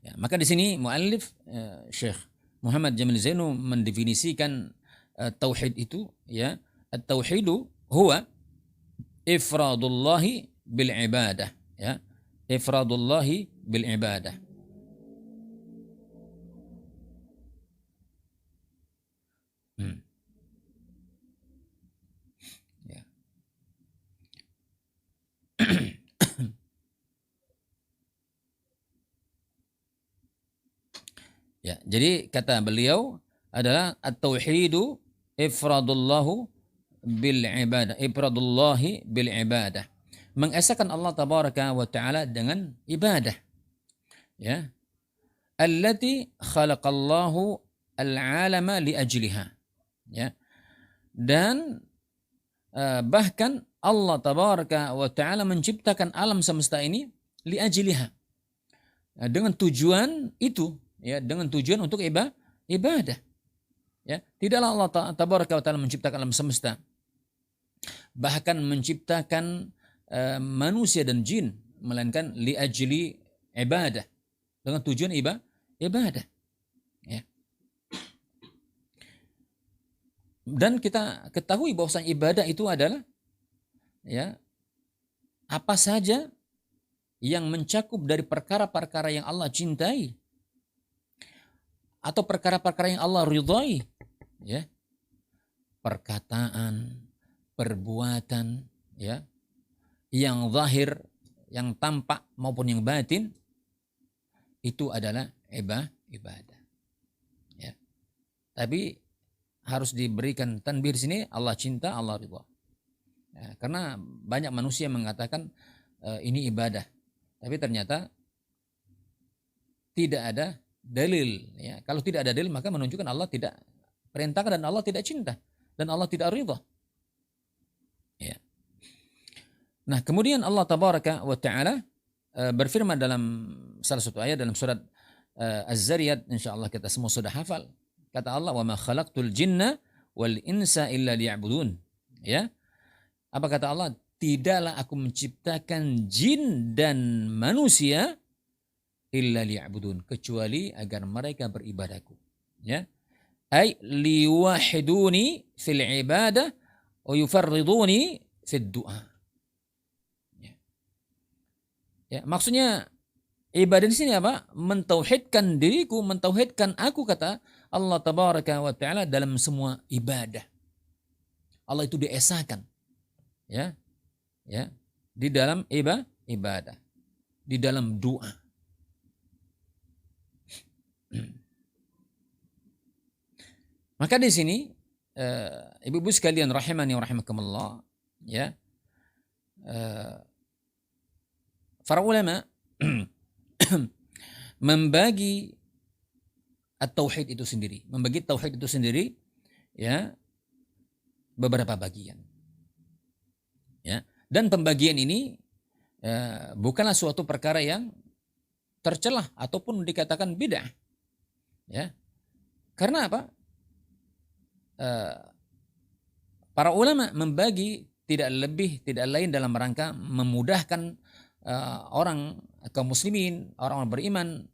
Ya, maka di sini muallif Syekh Muhammad Jamil Zainu mendefinisikan tauhid itu, ya, at-tauhidu huwa ifradullahi bil ibadah, ya, ifradullahi bil ibadah. Ya. Ya, jadi kata beliau adalah at-tauhidu ifradullahu bil ibadah, ifradullahi bil ibadah. Mengesahkan Allah tabaraka wa taala dengan ibadah. Ya. Allati khalaqallahu al-alama li ajliha. Ya. Dan bahkan Allah tabaraka wa taala menciptakan alam semesta ini li ajliha. Dengan tujuan itu, ya, dengan tujuan untuk ibadah. Ya, tidaklah Allah tabaraka wa taala menciptakan alam semesta, bahkan menciptakan manusia dan jin, melainkan li ajli ibadah, dengan tujuan ibadah. Ya. Dan kita ketahui bahwasanya ibadah itu adalah, ya, apa saja yang mencakup dari perkara-perkara yang Allah cintai atau perkara-perkara yang Allah ridhai, ya, perkataan, perbuatan, ya, yang zahir, yang tampak maupun yang batin, itu adalah ibadah. Ya. Tapi harus diberikan tanbih di sini, Allah cinta, Allah ridha. Ya, karena banyak manusia mengatakan ini ibadah, tapi ternyata tidak ada dalil. Ya. Kalau tidak ada dalil maka menunjukkan Allah tidak perintahkan dan Allah tidak cinta dan Allah tidak ridha. Ya. Nah, kemudian Allah tabaraka wa taala berfirman dalam salah satu ayat dalam surat Az-Zariyat, insyaallah kita semua sudah hafal. Kata Allah, "Wa ma khalaqtul jinna wal insa illa liya'budun." Ya. Apa kata Allah? Tidaklah aku menciptakan jin dan manusia illa liya'budun, kecuali agar mereka beribadahku. Ya. Ay liwahiduni fil ibadah wa yufarriduni fid du'a. Ya. Ya, maksudnya ibadah di sini apa? Mentauhidkan diriku, mentauhidkan aku, kata Allah tabaraka wa taala, dalam semua ibadah. Allah itu diesakan. Ya. Ya, di dalam ibadah, di dalam doa. Maka di sini ibu-ibu sekalian rahimani wa rahimakumullah, ya, para ulama membagi at-tauhid itu sendiri, membagi tauhid itu sendiri, ya, beberapa bagian. Ya. Dan pembagian ini bukanlah suatu perkara yang tercelah ataupun dikatakan bid'ah. Ya. Karena apa? Para ulama membagi tidak lebih tidak lain dalam rangka memudahkan orang kaum muslimin, orang beriman,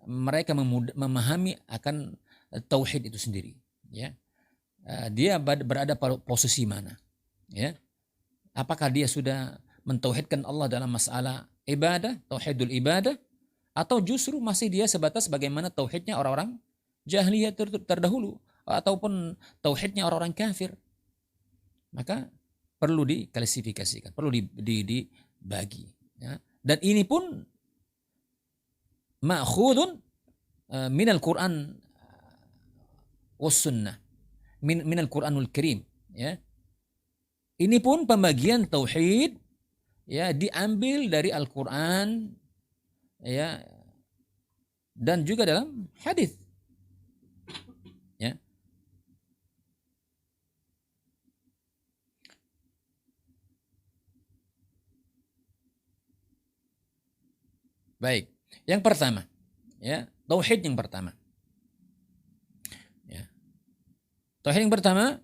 mereka memahami akan tauhid itu sendiri. Ya. Dia berada pada posisi mana? Ya. Apakah dia sudah mentauhidkan Allah dalam masalah ibadah, tauhidul ibadah, atau justru masih dia sebatas bagaimana tauhidnya orang-orang jahiliyah terdahulu, ataupun tauhidnya orang-orang kafir? Maka perlu diklasifikasikan, perlu dibagi. Ya. Dan ini pun ma'khudun minal Quran was sunnah, minal Quranul Karim. Ya. Ini pun pembagian tauhid, ya, diambil dari Al-Quran, ya, dan juga dalam hadis. Ya. Baik, yang pertama, ya, tauhid yang pertama. Ya. Tauhid yang pertama,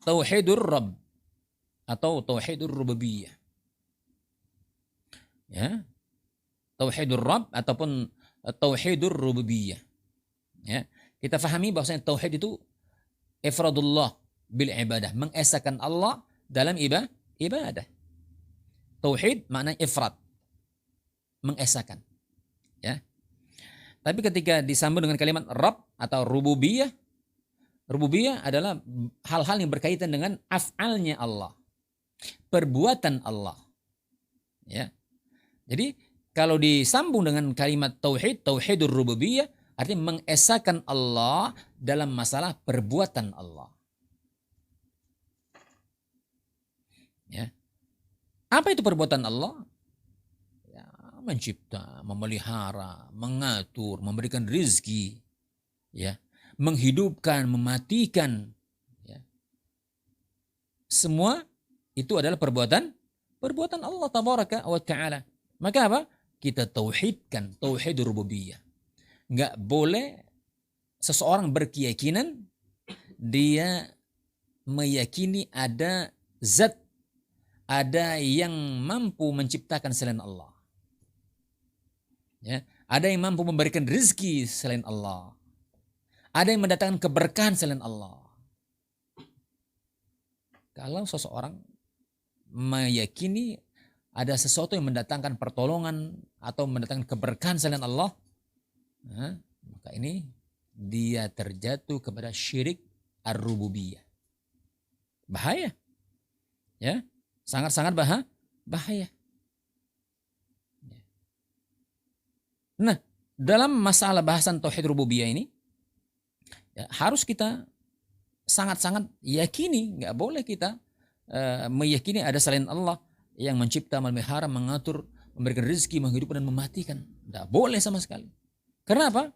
tauhidur Rabb atau tauhidur rububiyah. Ya. Tauhidur Rabb ataupun tauhidur rububiyah. Ya, kita fahami bahwasanya tauhid itu ifradullah bil ibadah, mengesahkan Allah dalam ibadah. Tauhid maknanya ifrad, mengesahkan. Ya. Tapi ketika disambung dengan kalimat Rabb atau rububiyah, rububiyah adalah hal-hal yang berkaitan dengan af'alnya Allah, perbuatan Allah. Ya. Jadi kalau disambung dengan kalimat tauhid, tauhidur rububiyah, artinya mengesahkan Allah dalam masalah perbuatan Allah. Ya. Apa itu perbuatan Allah? Mencipta, memelihara, mengatur, memberikan rizki, ya, menghidupkan, mematikan, ya. Semua itu adalah perbuatan Allah tabaraka wa ta'ala. Maka apa? Kita tauhidkan, tauhid rububiyah. Enggak boleh seseorang berkeyakinan dia meyakini ada zat, ada yang mampu menciptakan selain Allah. Ya, ada yang mampu memberikan rezeki selain Allah. Ada yang mendatangkan keberkahan selain Allah. Kalau seseorang meyakini ada sesuatu yang mendatangkan pertolongan atau mendatangkan keberkahan selain Allah, maka ini dia terjatuh kepada syirik ar-rububiyah. Bahaya. Ya, sangat-sangat bahaya. Nah, dalam masalah bahasan tauhid rububiyah ini, ya, harus kita sangat-sangat yakini, nggak boleh kita meyakini ada selain Allah yang mencipta, memelihara, mengatur, memberikan rezeki, menghidupkan dan mematikan. Nggak boleh sama sekali. Kenapa?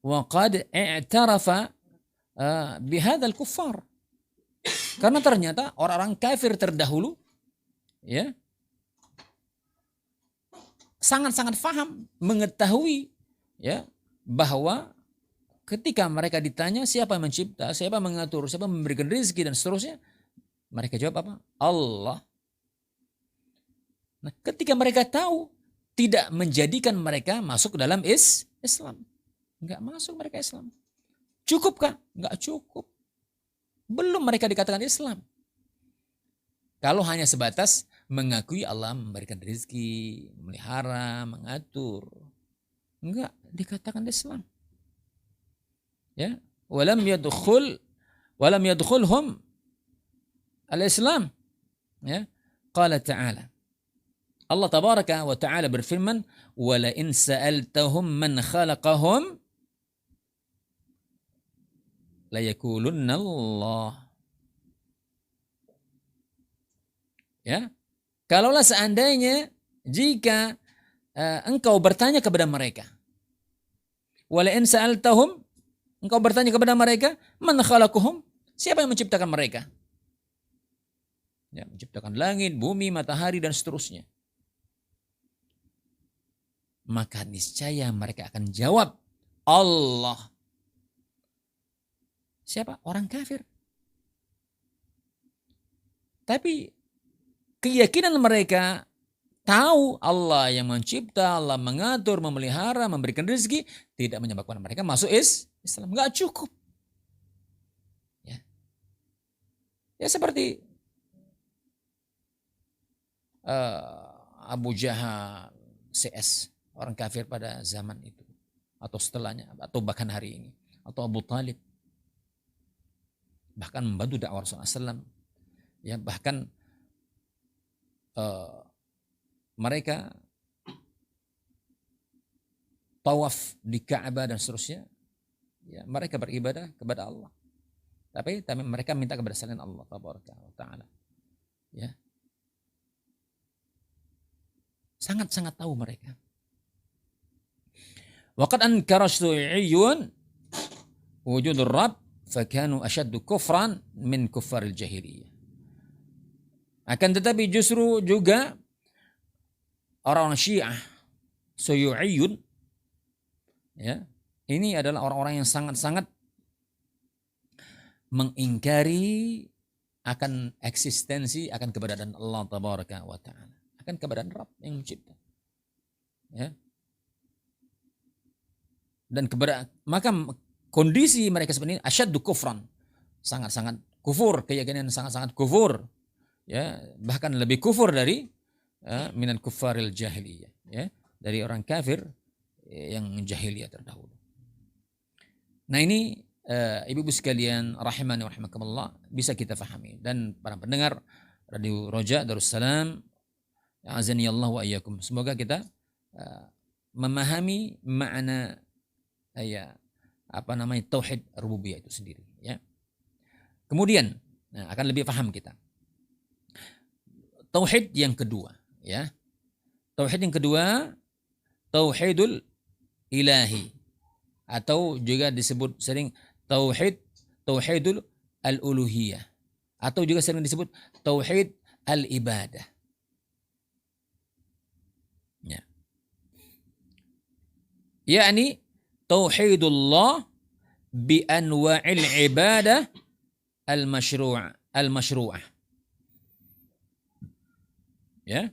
Wa qad i'tarafa bihadzal kuffar. Karena ternyata orang-orang kafir terdahulu, ya, sangat-sangat paham, mengetahui, ya, bahwa ketika mereka ditanya siapa yang mencipta, siapa yang mengatur, siapa yang memberikan rezeki dan seterusnya, mereka jawab apa? Allah. Nah, ketika mereka tahu, tidak menjadikan mereka masuk ke dalam Islam. Enggak masuk mereka Islam. Cukupkah? Enggak cukup. Belum mereka dikatakan Islam. Kalau hanya sebatas mengakui Allah memberikan rezeki, memelihara, mengatur, enggak dikatakan Islam. Ya, walam yadkhulhum al-Islam. Ya, qala ta'ala. Allah tabaraka wa ta'ala berfirman, "Wala in sa'altahum man khalaqahum la yakulunna Allah." Ya, kalaulah seandainya jika engkau bertanya kepada mereka, wala in sa'altahum, engkau bertanya kepada mereka, man khalaqahum, siapa yang menciptakan mereka? Ya, menciptakan langit, bumi, matahari dan seterusnya. Maka niscaya mereka akan jawab, Allah. Siapa? Orang kafir. Tapi keyakinan mereka tahu Allah yang mencipta, Allah mengatur, memelihara, memberikan rezeki, tidak menyebabkan mereka masuk Islam. Enggak cukup. Ya seperti Abu Jahal, CS, orang kafir pada zaman itu, atau setelahnya, atau bahkan hari ini, atau Abu Talib, bahkan membantu dakwah Rasulullah SAW. Ya, bahkan mereka tawaf di Ka'bah dan seterusnya. Ya, mereka beribadah kepada Allah. Tapi mereka minta kepada selain Allah Taala. Ya. Sangat-sangat tahu mereka. Waqad ankara syu'iyyun wujudur Rabb fakanu asyaddu kufran min kuffaril jahiliyah. Akan tetapi justru juga orang-orang Syiah Syu'iyyun, ya, ini adalah orang-orang yang sangat-sangat mengingkari akan eksistensi, akan keberadaan Allah Tabaraka wa Ta'ala, akan keberadaan Rabb yang mencipta. Ya. dan maka kondisi mereka seperti ini asyaddu kufran, sangat-sangat kufur, keyakinan sangat-sangat kufur, ya, bahkan lebih kufur dari minal kuffaril jahiliyah, ya, dari orang kafir yang jahiliyah terdahulu. Nah ini ibu-ibu sekalian rahimani wa rahimakumullah, bisa kita fahami, dan para pendengar Radio Roja Darussalam, azani Allah wa iyyakum, semoga kita memahami makna tauhid rububiyah itu sendiri, ya. Kemudian akan lebih paham kita. Tauhid yang kedua, ya. Tauhid yang kedua, tauhidul ilahi, atau juga disebut sering tauhidul al-uluhiyah, atau juga sering disebut tauhid al-ibadah. Ya. Yakni tauhidullah bi anwa'il ibadah al-masyru'ah. Ya.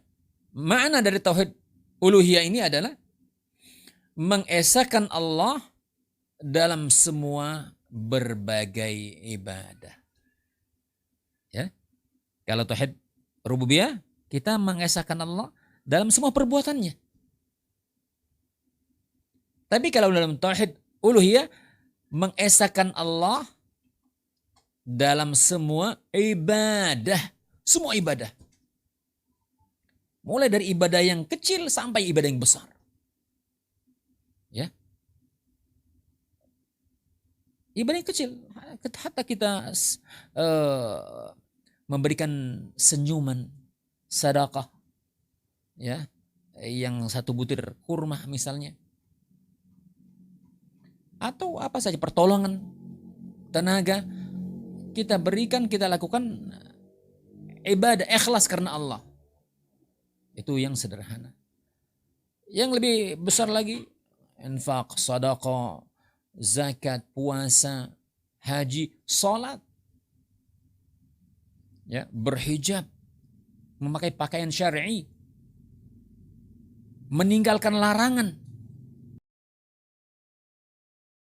Makna dari tauhid uluhiyah ini adalah mengesahkan Allah dalam semua berbagai ibadah. Ya. Kalau tauhid rububiyah, kita mengesahkan Allah dalam semua perbuatannya. Tapi kalau dalam tauhid uluhiyah, mengesahkan Allah dalam semua ibadah. Semua ibadah. Mulai dari ibadah yang kecil sampai ibadah yang besar. Ya. Ibadah yang kecil. Hatta kita memberikan senyuman, sedekah, ya, yang 1 butir kurma misalnya. Atau apa saja, pertolongan, tenaga, kita berikan, kita lakukan ibadah ikhlas karena Allah. Itu yang sederhana. Yang lebih besar lagi, infak, sedekah, zakat, puasa, haji, salat, ya, berhijab, memakai pakaian syar'i, meninggalkan larangan,